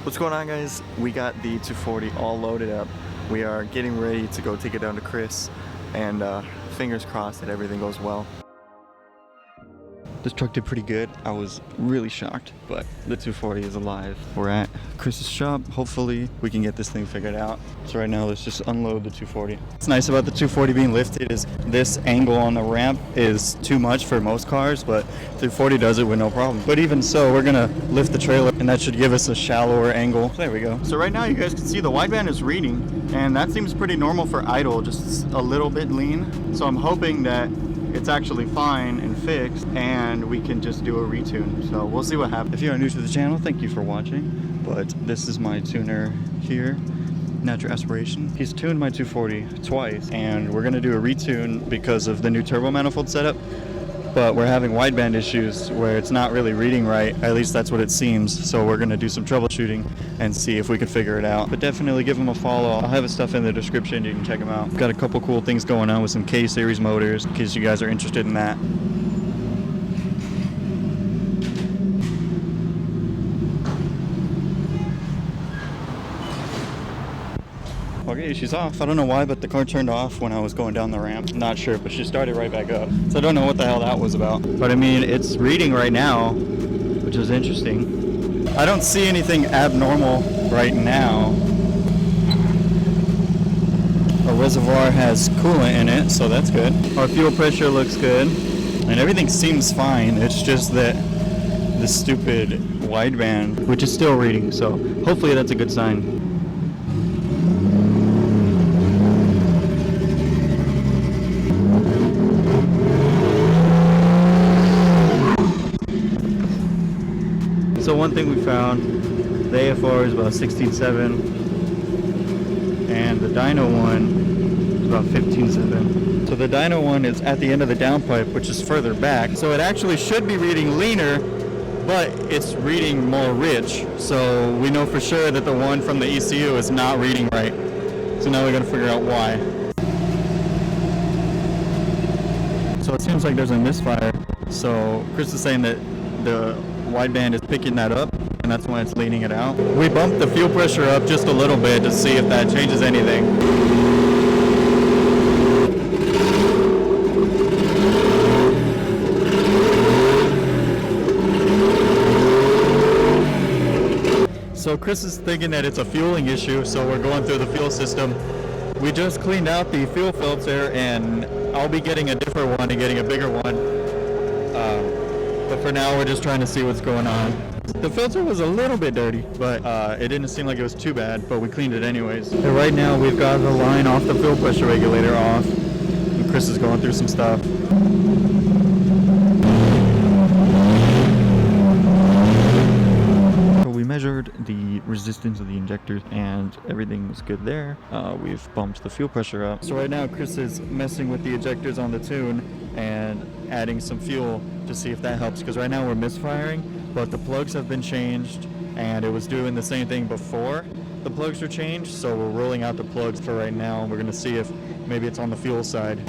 What's going on, guys? We got the 240 all loaded up. We are getting ready to go take it down to Chris, and fingers crossed that everything goes well. This truck did pretty good. I was really shocked, but the 240 is alive. We're at Chris's shop. Hopefully we can get this thing figured out. So right now let's just unload the 240. What's nice about the 240 being lifted is this angle on the ramp is too much for most cars, but 240 does it with no problem. But even so, we're gonna lift the trailer and that should give us a shallower angle. There we go. So right now you guys can see the wideband is reading, and that seems pretty normal for idle, just a little bit lean. So I'm hoping that it's actually fine and fixed and we can just do a retune. So we'll see what happens. If you are new to the channel, thank you for watching. But this is my tuner here, Natural Aspiration. He's tuned my 240 twice and we're gonna do a retune because of the new turbo manifold setup. But we're having wideband issues where it's not really reading right. At least that's what it seems. So we're gonna do some troubleshooting and see if we can figure it out. But definitely give him a follow. I'll have his stuff in the description. You can check him out. Got a couple cool things going on with some K-series motors in case you guys are interested in that. Okay, she's off. I don't know why, but the car turned off when I was going down the ramp. Not sure, but she started right back up. So I don't know what the hell that was about. But I mean, it's reading right now, which is interesting. I don't see anything abnormal right now. Our reservoir has coolant in it, so that's good. Our fuel pressure looks good, and everything seems fine. It's just that the stupid wideband, which is still reading, so hopefully that's a good sign. So one thing we found, the AFR is about 16.7 and the dyno one is about 15.7. So the dyno one is at the end of the downpipe, which is further back. So it actually should be reading leaner, but it's reading more rich. So we know for sure that the one from the ECU is not reading right. So now we gotta figure out why. So it seems like there's a misfire. So Chris is saying that the wideband is picking that up and that's why it's leaning it out. We bumped the fuel pressure up just a little bit to see if that changes anything. So Chris is thinking that it's a fueling issue, so we're going through the fuel system. We just cleaned out the fuel filter and I'll be getting a different one and getting a bigger one. But for now, we're just trying to see what's going on. The filter was a little bit dirty, but it didn't seem like it was too bad, but we cleaned it anyways. And right now, we've got the line off the fuel pressure regulator off. And Chris is going through some stuff. So we measured the resistance of the injectors and everything was good there. We've bumped the fuel pressure up. So right now, Chris is messing with the ejectors on the tune and adding some fuel to see if that helps, because right now we're misfiring, but the plugs have been changed and it was doing the same thing before the plugs were changed, so we're rolling out the plugs for right now. We're going to see if maybe it's on the fuel side.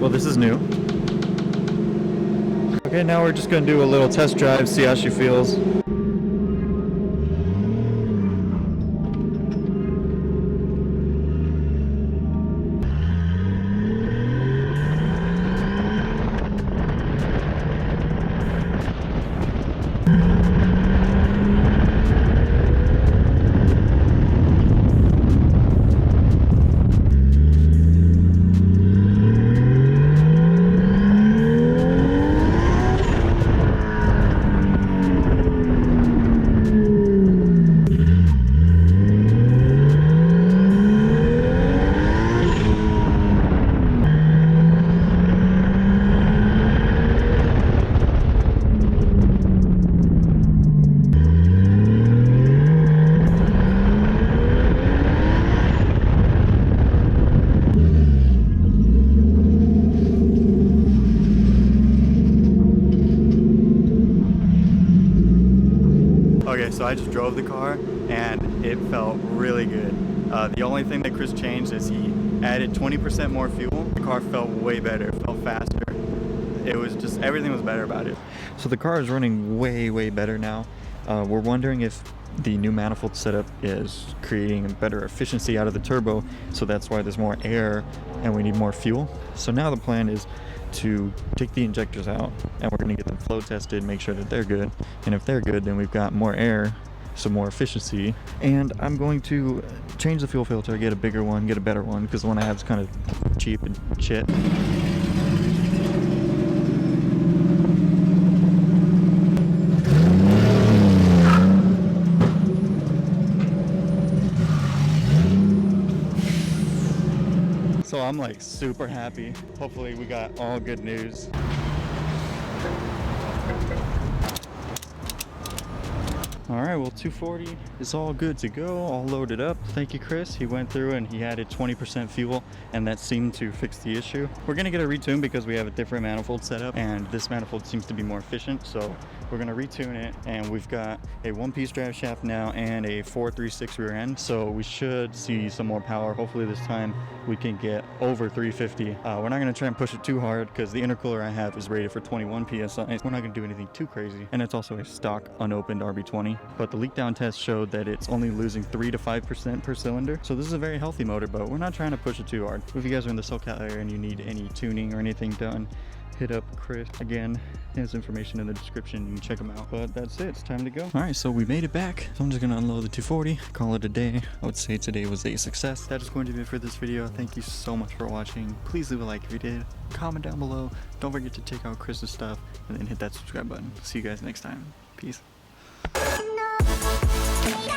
Well, this is new. Okay, now we're just going to do a little test drive, see how she feels. so I just drove the car and it felt really good. The only thing that Chris changed is he added 20% more fuel. The car felt way better, it felt faster. It was just, everything was better about it. So the car is running way better now. We're wondering if the new manifold setup is creating better efficiency out of the turbo, so that's why there's more air and we need more fuel. So now the plan is to take the injectors out and we're going to get them flow tested, make sure that they're good, and if they're good then we've got more air, some more efficiency. And I'm going to change the fuel filter, get a bigger one, get a better one, because the one I have is kind of cheap and shit. So I'm like super happy. Hopefully we got all good news. Alright, well 240 is all good to go, all loaded up. Thank you, Chris. He went through and he added 20% fuel and that seemed to fix the issue. We're gonna get a retune because we have a different manifold setup and this manifold seems to be more efficient, so we're gonna retune it. And we've got a one-piece drive shaft now and a 436 rear end, so we should see some more power. Hopefully this time we can get over 350. We're not gonna try and push it too hard because the intercooler I have is rated for 21 psi. We're not gonna do anything too crazy, and it's also a stock unopened RB20. But the leak down test showed that it's only losing 3 to 5% per cylinder. So this is a very healthy motor, but we're not trying to push it too hard. If you guys are in the SoCal area and you need any tuning or anything done, hit up Chris. Again, his information in the description, you can check him out. But that's it, it's time to go. All right, so we made it back. So I'm just gonna unload the 240, call it a day. I would say today was a success. That is going to be it for this video. Thank you so much for watching. Please leave a like if you did. Comment down below. Don't forget to check out Chris's stuff and then hit that subscribe button. See you guys next time. Peace. Yeah.